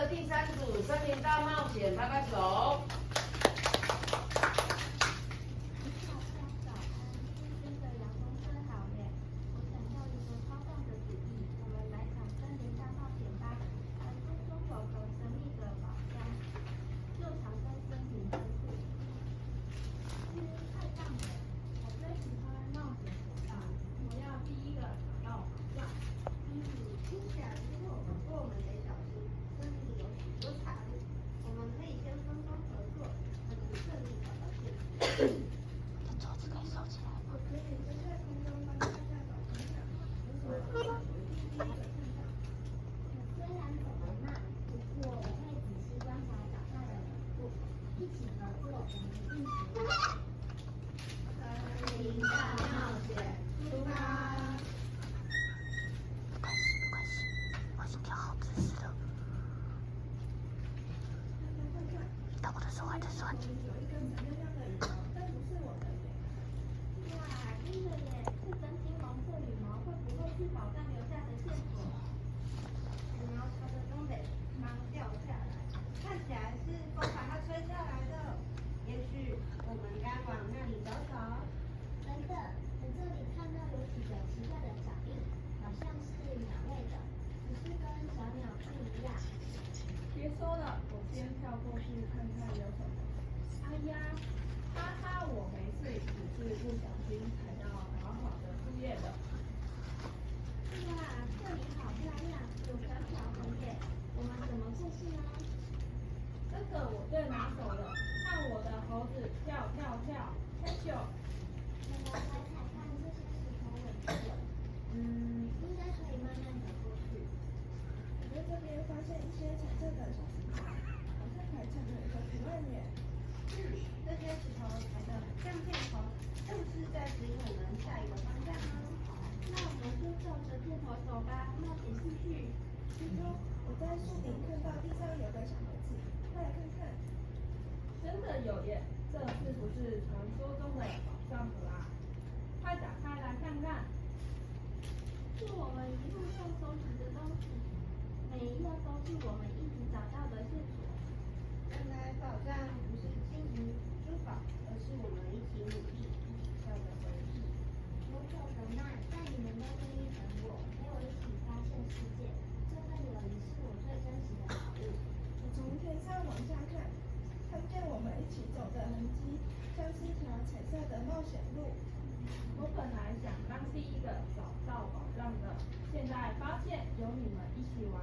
的第3组森林大冒险，拍拍手。别说了，我先跳过去看看有什么。哎呀，哈哈，我没事，只是不小心踩到好好的树叶了。哇，这里好漂亮，有小小红叶，我们怎么过去呢？这个我最拿手了，看我的猴子跳跳跳，嘿咻！我们来踩踩看这些石头稳住了，应该可以慢慢走过去。我在这边发现一些彩色的小石头，好像排成了一个图案耶。这些石头排得很像箭头，是不是在指引我们下一个方向呢？那我们就照着箭头走吧，冒险继续。其中，我在树顶看到地上有个小盒子，快来看看。真的有耶，这是不是传说中的宝藏盒啊？快打开来看看。是我们一路上收集的东西，每一样都是我们一直找到的线索。原来宝藏不是金银珠宝，而是我们一起努力找的回忆。我走得慢，但你们都愿意等我，陪我一起发现世界。这份友谊是我最珍惜的宝物。我从天上往下看，看见我们一起走的痕迹，像是一条彩色的冒险路。我本来想当第一个找到宝藏的，现在发现有你们一起玩，